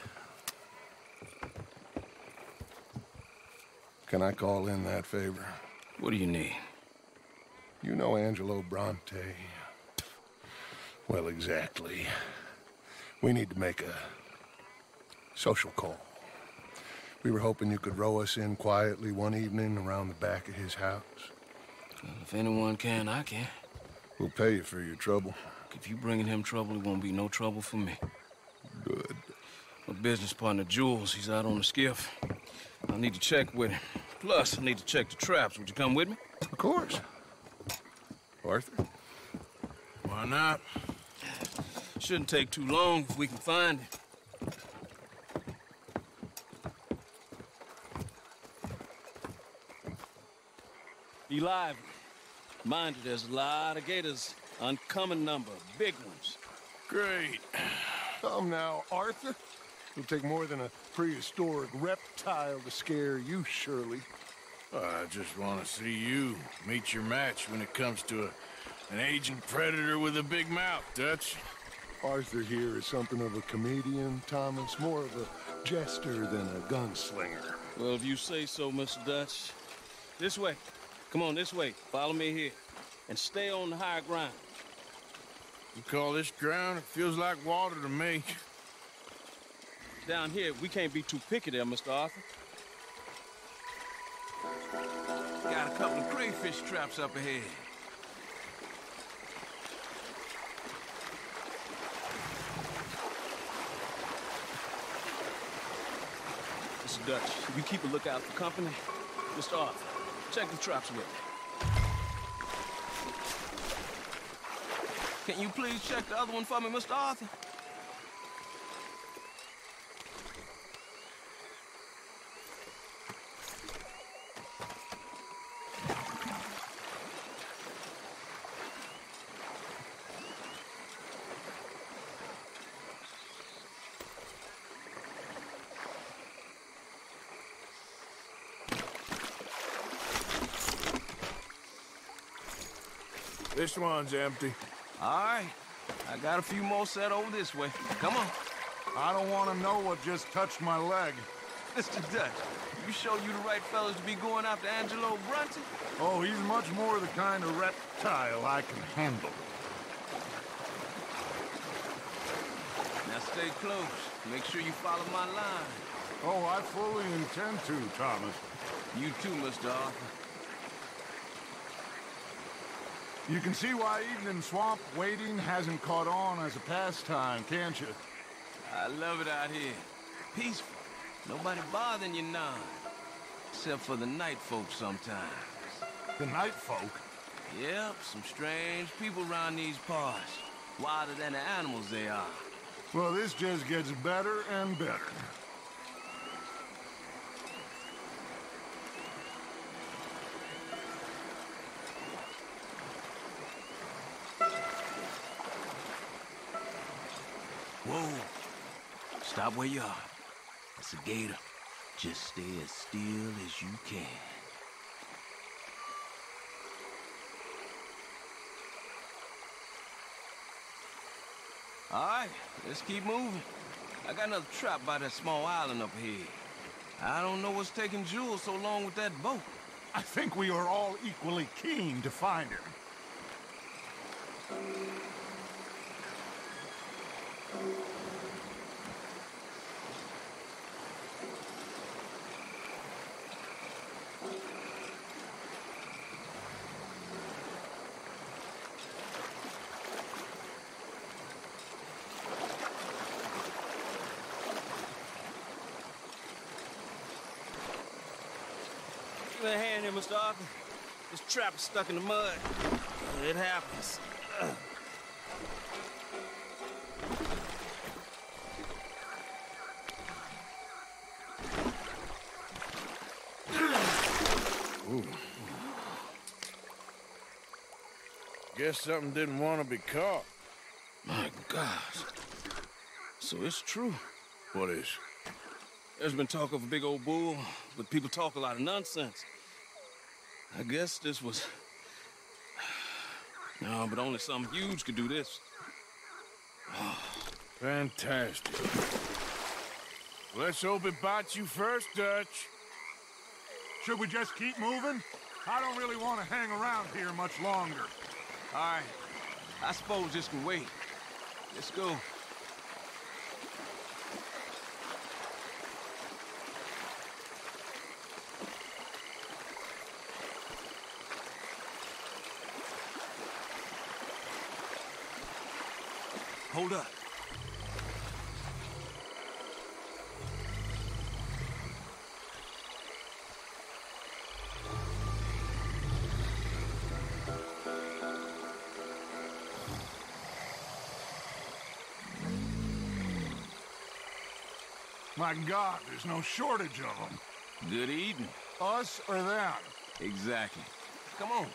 can I call in that favor? What do you need? You know Angelo Bronte. Well, exactly. We need to make a social call. We were hoping you could row us in quietly one evening around the back of his house. Well, if anyone can, I can. We'll pay you for your trouble. If you bringing him trouble, it won't be no trouble for me. Good. My business partner, Jules, he's out on the skiff. I need to check with him. Plus, I need to check the traps. Would you come with me? Of course. Arthur? Why not? Shouldn't take too long if we can find him. Be lively. Mind you, there's a lot of gators. Uncommon number, big ones. Great. Come now, Arthur. It'll take more than a prehistoric reptile to scare you, surely. I just want to see you meet your match when it comes to an aging predator with a big mouth, Dutch. Arthur here is something of a comedian, Thomas. More of a jester than a gunslinger. Well, if you say so, Mr. Dutch. This way. Come on, this way. Follow me here. And stay on the higher ground. You call this ground? It feels like water to me. Down here, we can't be too picky there, Mr. Arthur. Got a couple of crayfish traps up ahead. Mr. Dutch, you keep a lookout for company. Mr. Arthur, check the traps with me. Can you please check the other one for me, Mr. Arthur? This one's empty. All right. I got a few more set over this way. Come on. I don't want to know what just touched my leg. Mr. Dutch, you sure you the right fellas to be going after Angelo Bronte? Oh, he's much more the kind of reptile I can handle. Now stay close. Make sure you follow my line. Oh, I fully intend to, Thomas. You too, Mr. Arthur. You can see why evening swamp wading hasn't caught on as a pastime, can't you? I love it out here. Peaceful. Nobody bothering you none. Except for the night folk sometimes. The night folk? Yep, some strange people around these parts. Wilder than the animals they are. Well, this just gets better and better. Whoa. Stop where you are. It's a gator. Just stay as still as you can. All right, let's keep moving. I got another trap by that small island up here. I don't know what's taking Jules so long with that boat. I think we are all equally keen to find him. me a hand here, Mr. Arthur. This trap is stuck in the mud. It happens. Ooh. Guess something didn't want to be caught. My gosh. So it's true. What is? There's been talk of a big old bull, but people talk a lot of nonsense. I guess this was... No, but only something huge could do this. Oh. Fantastic. Let's hope it bites you first, Dutch. Should we just keep moving? I don't really want to hang around here much longer. All right. I suppose this can wait. Let's go. Hold up. My God, there's no shortage of them. Good eating. Us or them? Exactly. Come on.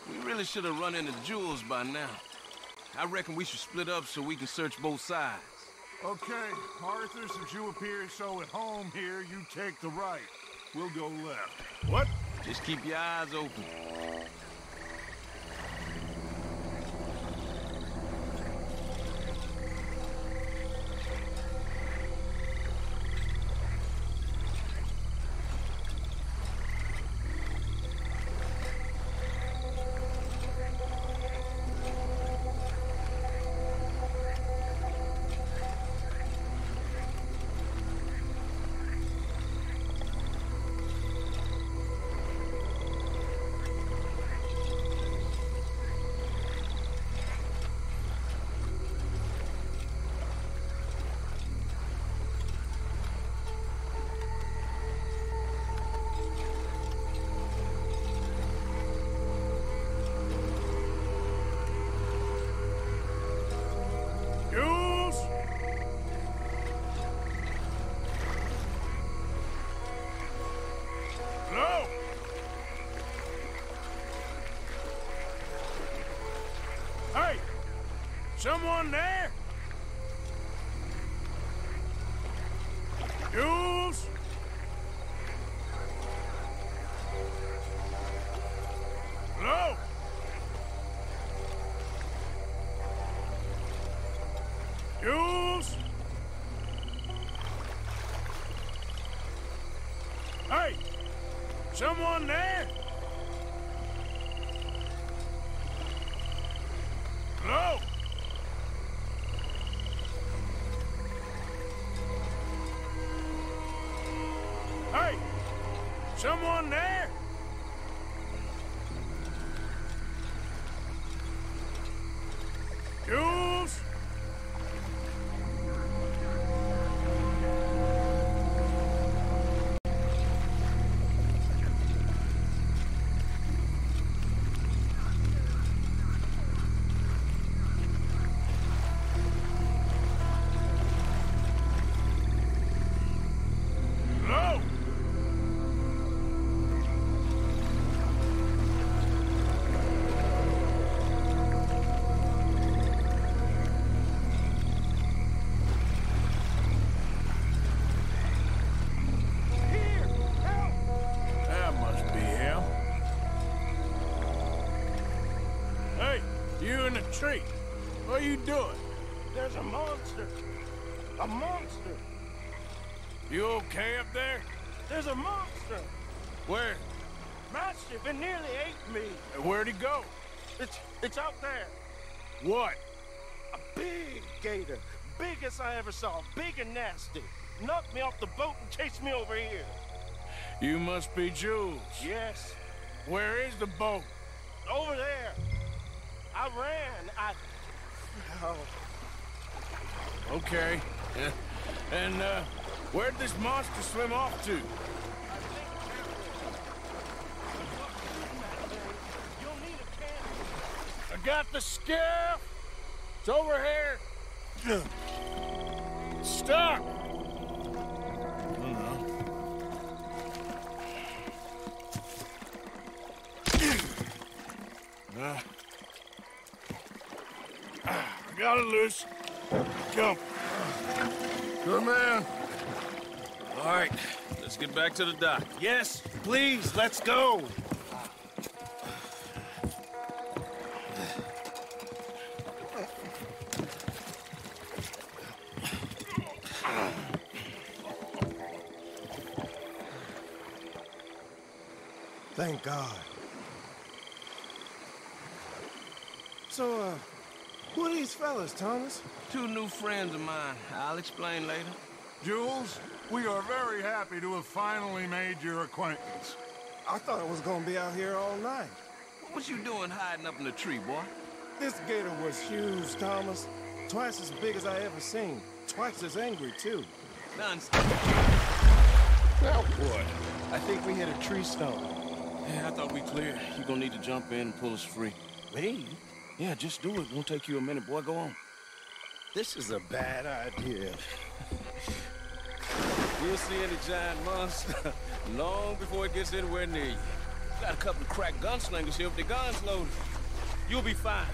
We really should have run into Jules by now. I reckon we should split up so we can search both sides. Okay, Arthur, since you appear so at home here, you take the right. We'll go left. What? Just keep your eyes open. Someone there? Jules? Hello? Jules? Hey! Someone there? Hello? Hey! Someone there? Jules? Hello? That must be him. Hey, you in the tree. What are you doing? There's a monster. A monster. You okay up there? There's a monster. Where? Mastiff, it nearly ate me. Where'd he go? It's out there. What? A big gator. Biggest I ever saw. Big and nasty. Knocked me off the boat and chased me over here. You must be Jules. Yes. Where is the boat? over there. I ran. Oh. Okay. Yeah. And, where'd this monster swim off to? I got the skiff! It's over here! Stop! I got it loose. Come. Good man. All right, let's get back to the dock. Yes, please, let's go. Thank God. So, who are these fellas, Thomas? Two new friends of mine. I'll explain later. Jules, we are very happy to have finally made your acquaintance. I thought I was gonna be out here all night. What was you doing hiding up in the tree, boy? This gator was huge, Thomas. Twice as big as I ever seen. Twice as angry, too. Nonsense. Now what? I think we hit a tree stump. Yeah, I thought we cleared. You're gonna need to jump in and pull us free. Me? Yeah, just do it. Won't take you a minute, boy. Go on. This is a bad idea. You'll see any giant monster long before it gets anywhere near you. Got a couple of crack gunslingers here with their guns loaded. You'll be fine.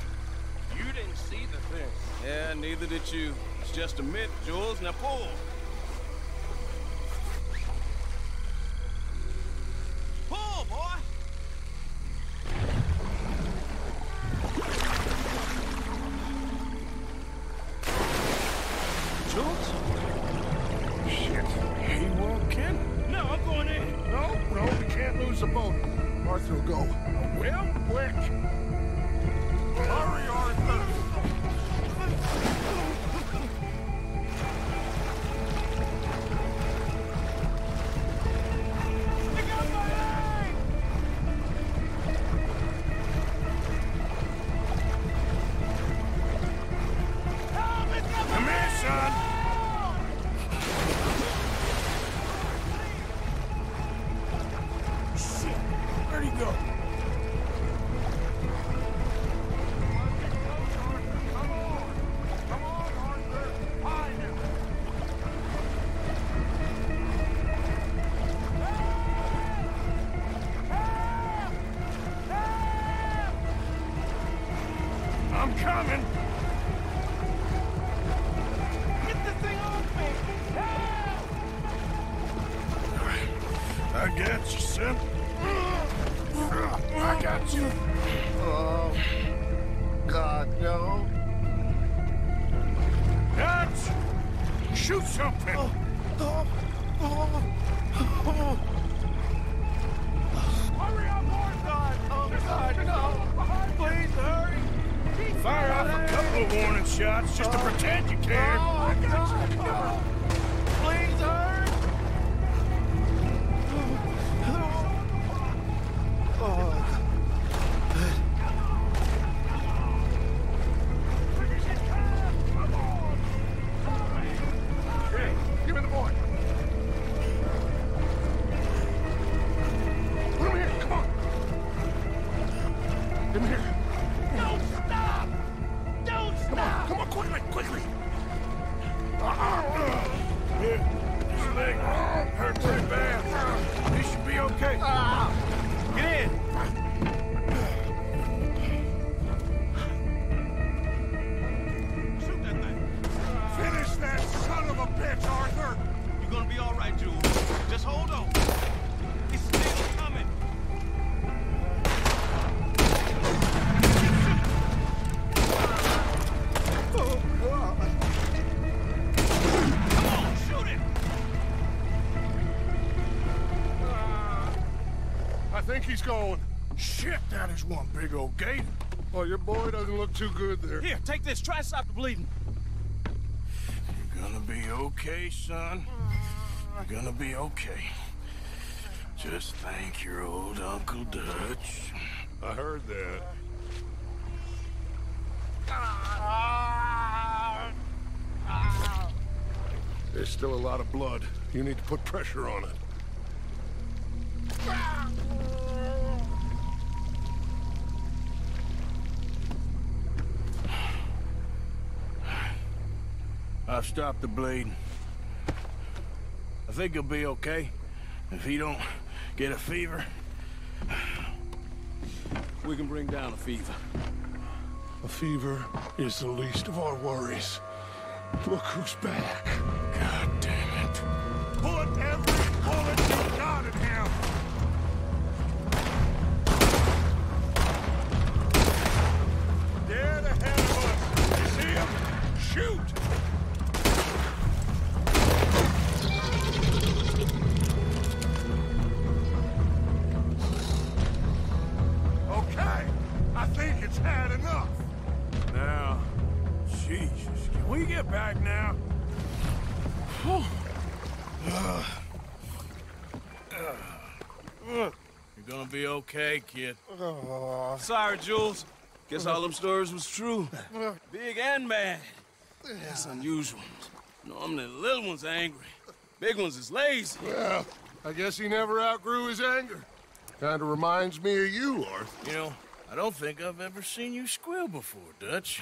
You didn't see the thing. Yeah, neither did you. It's just a myth, Jules. Now pull. Pull, boy! Jules? Shit, he won't kin. No, I'm going in. No, we can't lose the boat. Arthur will go. Well, quick. Hurry, Arthur. Come here, son. Shit, where'd he go? I'm coming. Get the thing off me! I got you, son. I got you. Oh, God, no. Dutch! Shoot something! Hurry up, Arthur! Oh, God, no. Please, hurry. Fire off a couple of warning shots just to pretend you care. Oh, I got you. Please, hurry. Oh, Hey, give me the boy. Put him here, come on. Give him here. Don't stop! Don't stop! Come on, quickly. Here, his leg hurt pretty bad. He should be okay. Get in. Shoot that thing. Finish that son of a bitch, Arthur. You're gonna be all right, Jules. Just hold on. He's still coming. oh, God. Come on, shoot it! I think he's going. Shit, that is one big old gator. Oh, your boy doesn't look too good there. Here, take this. Try to stop the bleeding. You're gonna be okay, son. You're gonna be okay. Just thank your old Uncle Dutch. I heard that. There's still a lot of blood. You need to put pressure on it. I've stopped the bleeding. I think he'll be okay if he don't get a fever. We can bring down a fever. A fever is the least of our worries. Look who's back. God damn it. Put every bullet you got in him! Dead ahead of us! You see him? Shoot! Okay, I think it's had enough. Now, Jesus, can we get back now? You're gonna be okay, kid. Sorry, Jules. Guess all them stories was true. Big and mad. That's unusual. Normally the little ones are angry. Big ones is lazy. Well, I guess he never outgrew his anger. Kinda reminds me of you, Arthur. You know, I don't think I've ever seen you squeal before, Dutch.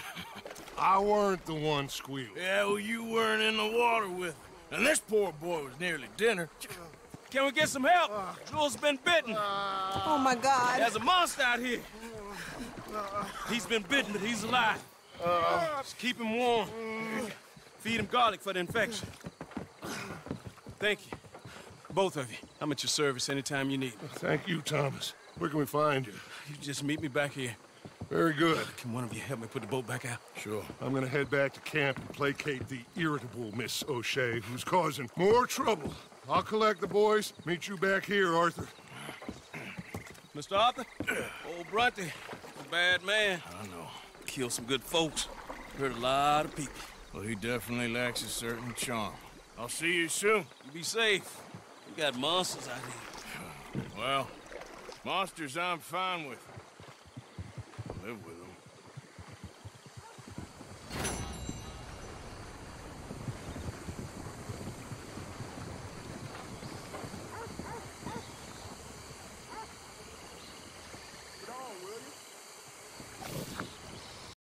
I weren't the one squealing. Yeah, well, you weren't in the water with him. And this poor boy was nearly dinner. Can we get some help? Jules been bitten. Oh, my God. There's a monster out here. He's been bitten, but he's alive. Just keep him warm. Feed him garlic for the infection. Thank you. Both of you. I'm at your service anytime you need me. Thank you, Thomas. Where can we find you? You just meet me back here. Very good. Can one of you help me put the boat back out? Sure. I'm gonna head back to camp and placate the irritable Miss O'Shea, who's causing more trouble. I'll collect the boys. Meet you back here, Arthur. Mr. Arthur? Old Brunty. A bad man. I know. Killed some good folks. Hurt a lot of people. Well, he definitely lacks a certain charm. I'll see you soon. You be safe. We got monsters out here. Well, monsters I'm fine with. I live with them. Get on, will you?